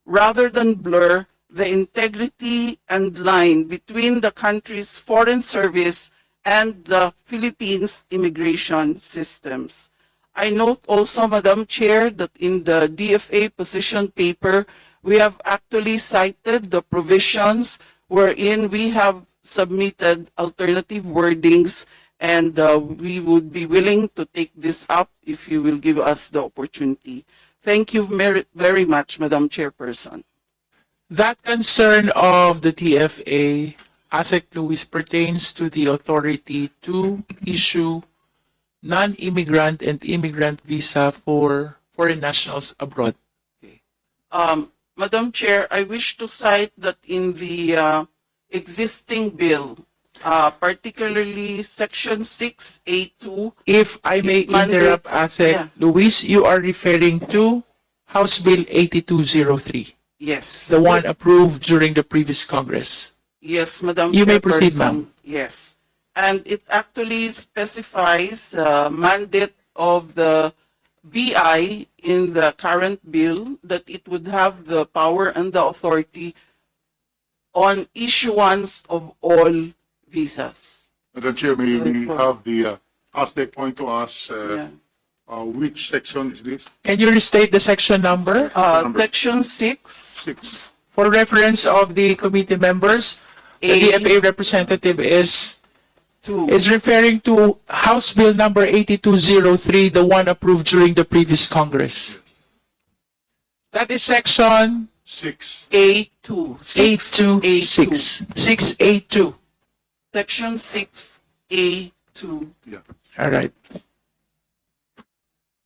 rather than blur the integrity and line between the country's foreign service and the Philippines immigration systems. I note also, Madam Chair, that in the DFA position paper, we have actually cited the provisions wherein we have submitted alternative wordings, and we would be willing to take this up if you will give us the opportunity. Thank you very much, Madam Chairperson. That concern of the TFA, ASEC Luis, pertains to the authority to issue non-immigrant and immigrant visa for foreign nationals abroad. Madam Chair, I wish to cite that in the existing bill, particularly Section 6A2. If I may interrupt, ASEC Yeah. Luis, you are referring to House Bill 8203, Yes. the one approved during the previous Congress. Yes, Madam You may proceed, Chairperson. ma'am. Yes. And it actually specifies mandate of the BI in the current bill that it would have the power and the authority on issuance of all visas. Madam Chair, may we have the ASEC point to us Yeah. which section is this? Can you restate the section number? Section 6, 6. For reference of the committee members, the A. DFA representative is 2. referring to House Bill number 8203, the one approved during the previous Congress. That is section 6. A2. 826. 682. Section 6A2. Yeah. All right.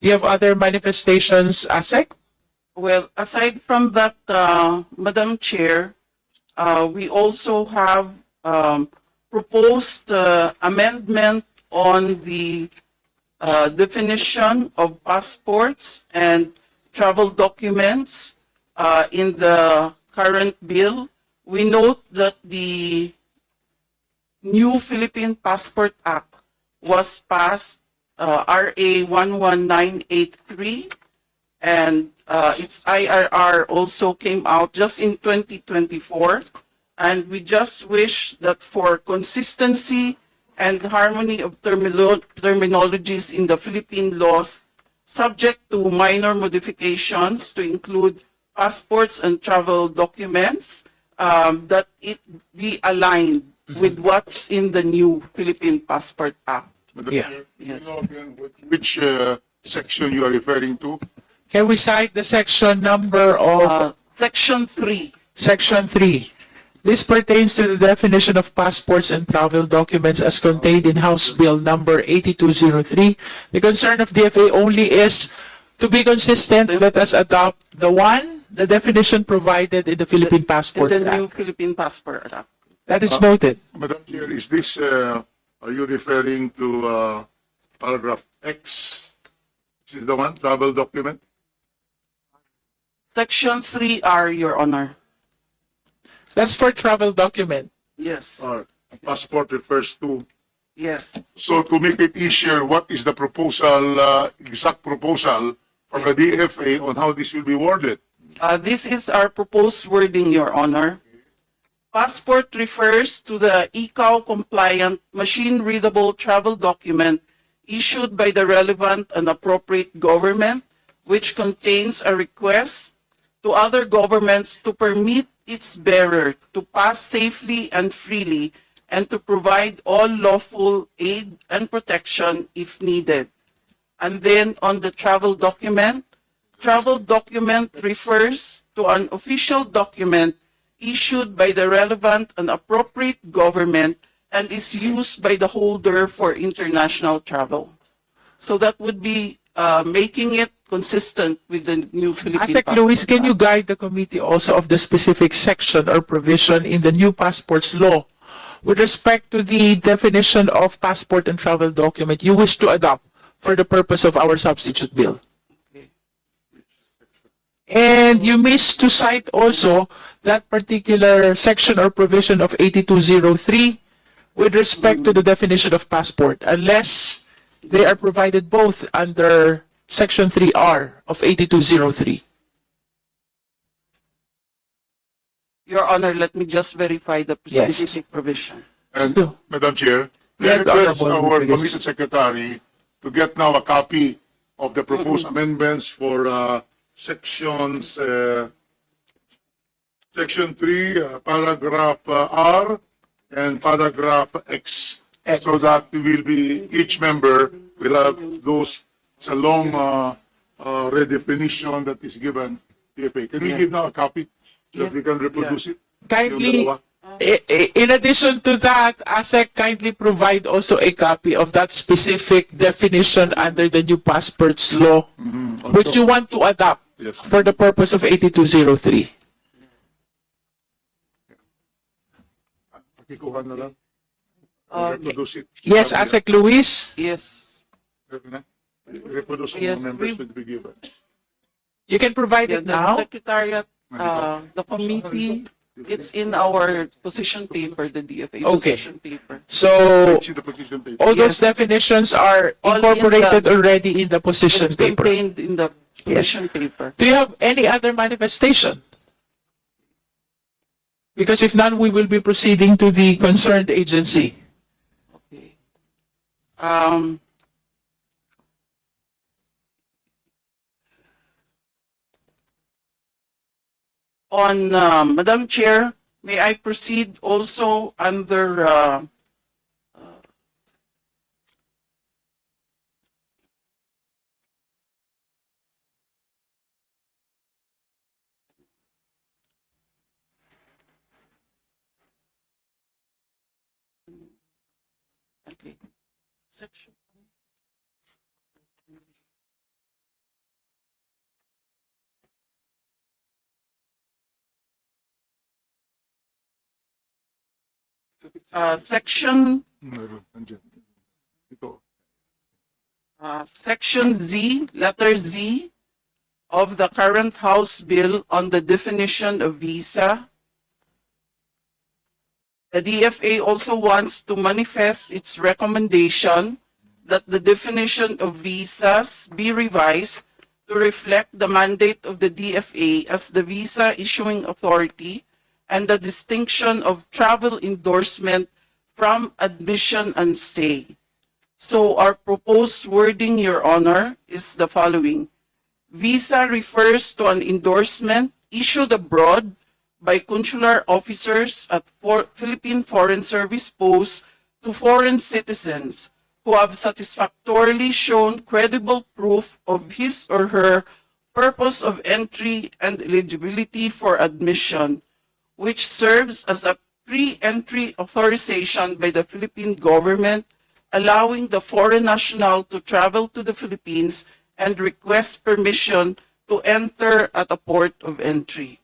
Do you have other manifestations, ASEC? Well, aside from that, Madam Chair, we also have proposed amendment on the definition of passports and travel documents in the current bill. We note that the new Philippine Passport Act was passed, RA 11983, and its IRR also came out just in 2024. And we just wish that for consistency and harmony of terminologies in the Philippine laws, subject to minor modifications to include passports and travel documents, that it be aligned with what's in the new Philippine Passport Act. Madam Yeah. Chair, Yes. you know again which section you are referring to? Can we cite the section number of Section 3. Section 3? This pertains to the definition of passports and travel documents as contained in House Bill number 8203. The concern of DFA only is to be consistent, let us adopt the definition provided in the Philippine In Passport the new Act. Philippine Passport Act. That is noted. Madam Chair, is this, are you referring to paragraph X? This is the one, travel document? Section 3R, Your Honor. That's for travel document. Yes, Or passport refers to? yes. So to make it easier, what is the proposal, exact proposal from the DFA on how this will be worded? This is our proposed wording, Your Honor. Passport refers to the ICAO-compliant, machine-readable travel document issued by the relevant and appropriate government, which contains a request to other governments to permit its bearer to pass safely and freely and to provide all lawful aid and protection if needed. And then on the travel document refers to an official document issued by the relevant and appropriate government and is used by the holder for international travel. So that would be making it consistent with the new Philippine ASEC Passport Luis, can you Act. guide the committee also of the specific section or provision in the new passports law with respect to the definition of passport and travel document you wish to adopt for the purpose of our substitute bill? Okay. And you missed to cite also that particular section or provision of 8203 with respect to the definition of passport, unless they are provided both under Section 3R of 8203. Your Honor, let me just verify the Yes. specific provision. And, So- Madam Chair, Yes, request Honorable our Rodriguez. Committee Secretary to get now a copy of the proposed amendments for sections, Section 3, paragraph R, and paragraph X, so that we will be, each member will have those. It's a long redefinition that is given TFA. Can we give now a copy that Yes. we can reproduce it? Kindly, Yung dalawa. in addition to that, ASEC kindly provide also a copy of that specific definition under the new passports law, which you want to adopt Yes. for the purpose of 8203. Pakikuha na lang. Reproduce it. Yes, Sabi ASEC Luis, Yes. niya. Reproduce the Yes, members we- will be given. you can provide Yeah, it the now. Secretariat, the committee, it's in our position paper, the DFA Okay. position paper. So, See the position paper. all those Yes. definitions are All in incorporated the- already in the position It's paper. contained in the position paper. Do you have any other manifestation? Because if none, we will be proceeding to the concerned agency. Okay. Madam Chair, may I proceed also under okay. Section. Section Meron, andyan. Ito. Section Z, letter Z of the current House bill on the definition of visa. The DFA also wants to manifest its recommendation that the definition of visas be revised to reflect the mandate of the DFA as the visa issuing authority and the distinction of travel endorsement from admission and stay. So our proposed wording, Your Honor, is the following. Visa refers to an endorsement issued abroad by consular officers at Philippine Foreign Service posts to foreign citizens who have satisfactorily shown credible proof of his or her purpose of entry and eligibility for admission, which serves as a pre-entry authorization by the Philippine government, allowing the foreign national to travel to the Philippines and request permission to enter at a port of entry.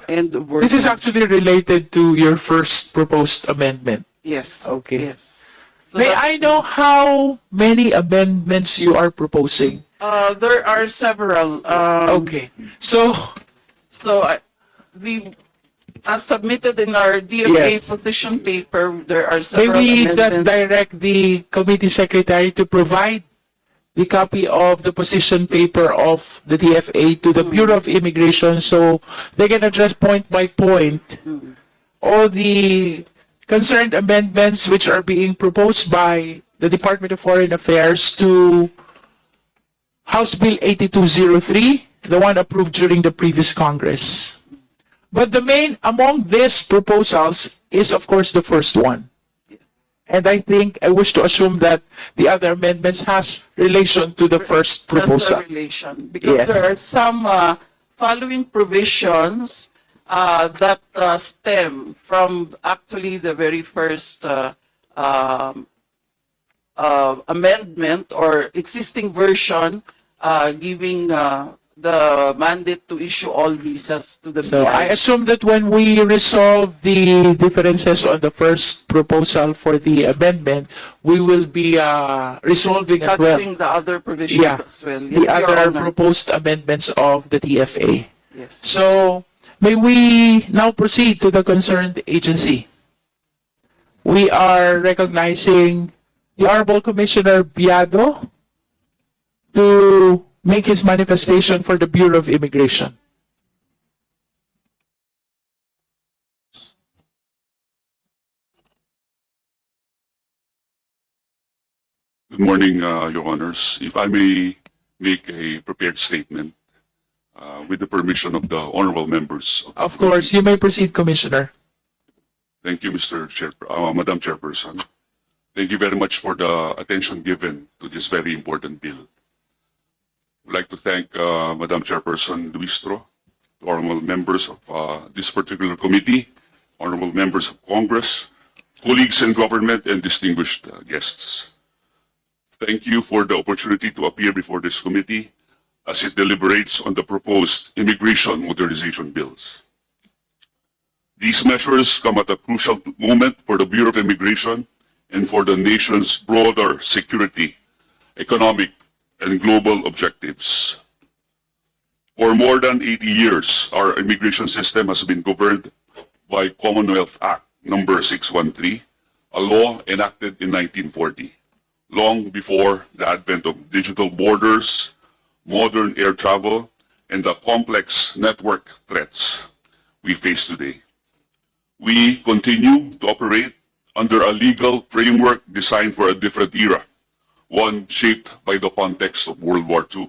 End of word. This is actually related to your first proposed amendment. Yes. Okay. Yes. So May that- I know how many amendments you are proposing? There are several. Okay. So, So we, as submitted in our DFA Yes. position paper, there are may several we amendments. just direct the committee secretary to provide the copy of the position paper of the DFA to the Bureau of Immigration so they can address point by point all the concerned amendments which are being proposed by the Department of Foreign Affairs to House Bill 8203, the one approved during the previous Congress. But the main among these proposals is, of course, the first one. And I think I wish to assume that the other amendments has relation to the first That's proposal. the relation. Because Yes. there are some following provisions that stem from actually the very first amendment or existing version giving the mandate to issue all visas to the So I BI. assume that when we resolve the differences on the first proposal for the amendment, we will be resolving as well Touching the other provisions Yeah. as well. the Yes, Your other Honor. proposed amendments of the TFA. Yes. So may we now proceed to the concerned agency. We are recognizing the Honorable Commissioner Biado to make his manifestation for the Bureau of Immigration. Good morning, Your Honors. If I may make a prepared statement with the permission of the honorable members. Of course, you may proceed, Commissioner. Thank you, Madam Chairperson. Thank you very much for the attention given to this very important bill. I'd like to thank Madam Chairperson Luistro, the honorable members of this particular committee, honorable members of Congress, colleagues in government, and distinguished guests. Thank you for the opportunity to appear before this committee as it deliberates on the proposed immigration modernization bills. These measures come at a crucial moment for the Bureau of Immigration and for the nation's broader security, economic, and global objectives. For more than 80 years, our immigration system has been governed by Commonwealth Act number 613, a law enacted in 1940, long before the advent of digital borders, modern air travel, and the complex network threats we face today. We continue to operate under a legal framework designed for a different era, one shaped by the context of World War II.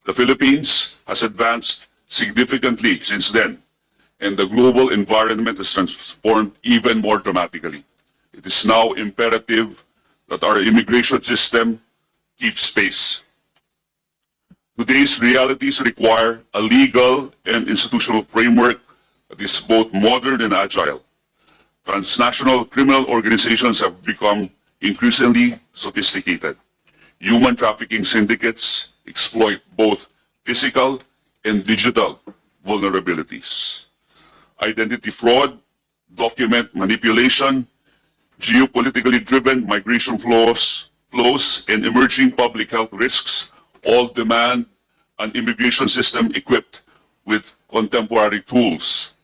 The Philippines has advanced significantly since then, and the global environment has transformed even more dramatically. It is now imperative that our immigration system keeps pace. Today's realities require a legal and institutional framework that is both modern and agile. Transnational criminal organizations have become increasingly sophisticated. Human trafficking syndicates exploit both physical and digital vulnerabilities. Identity fraud, document manipulation, geopolitically driven migration flows, and emerging public health risks all demand an immigration system equipped with contemporary tools,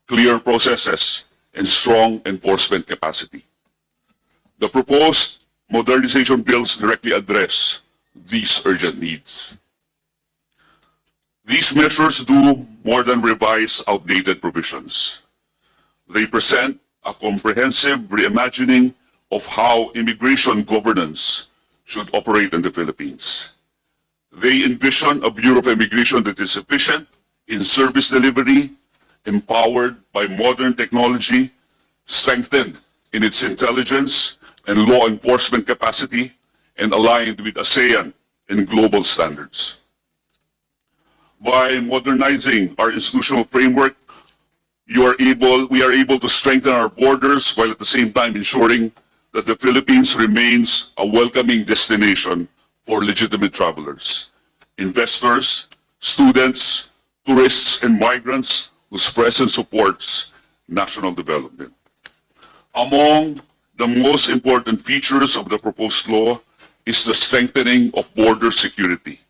clear processes, and strong enforcement capacity. The proposed modernization bills directly address these urgent needs. These measures do more than revise outdated provisions. They present a comprehensive reimagining of how immigration governance should operate in the Philippines. They envision a Bureau of Immigration that is efficient in service delivery, empowered by modern technology, strengthened in its intelligence and law enforcement capacity, and aligned with ASEAN and global standards. By modernizing our institutional framework, we are able to strengthen our borders while at the same time ensuring that the Philippines remains a welcoming destination for legitimate travelers, investors, students, tourists, and migrants whose presence supports national development. Among the most important features of the proposed law is the strengthening of border security.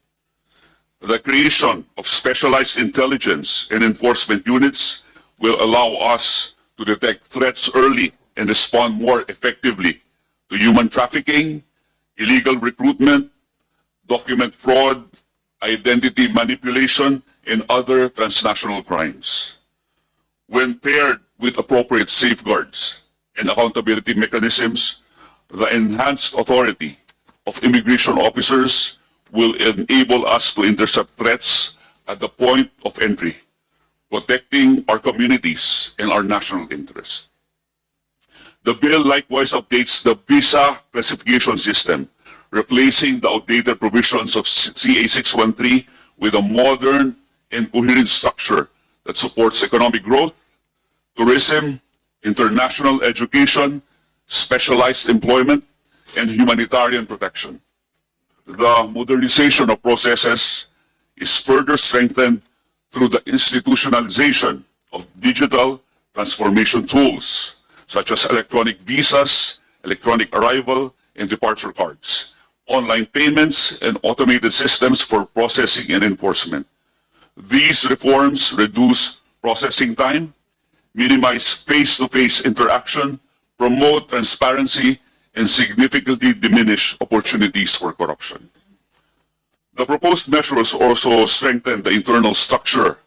The creation of specialized intelligence and enforcement units will allow us to detect threats early and respond more effectively to human trafficking, illegal recruitment, document fraud, identity manipulation, and other transnational crimes. When paired with appropriate safeguards and accountability mechanisms, the enhanced authority of immigration officers will enable us to intercept threats at the point of entry, protecting our communities and our national interest. The bill likewise updates the visa classification system, replacing the outdated provisions of CA 613 with a modern and coherent structure that supports economic growth, tourism, international education, specialized employment, and humanitarian protection. The modernization of processes is further strengthened through the institutionalization of digital transformation tools, such as electronic visas, electronic arrival and departure cards, online payments, and automated systems for processing and enforcement. These reforms reduce processing time, minimize face-to-face interaction, promote transparency, and significantly diminish opportunities for corruption. The proposed measures also strengthen the internal structure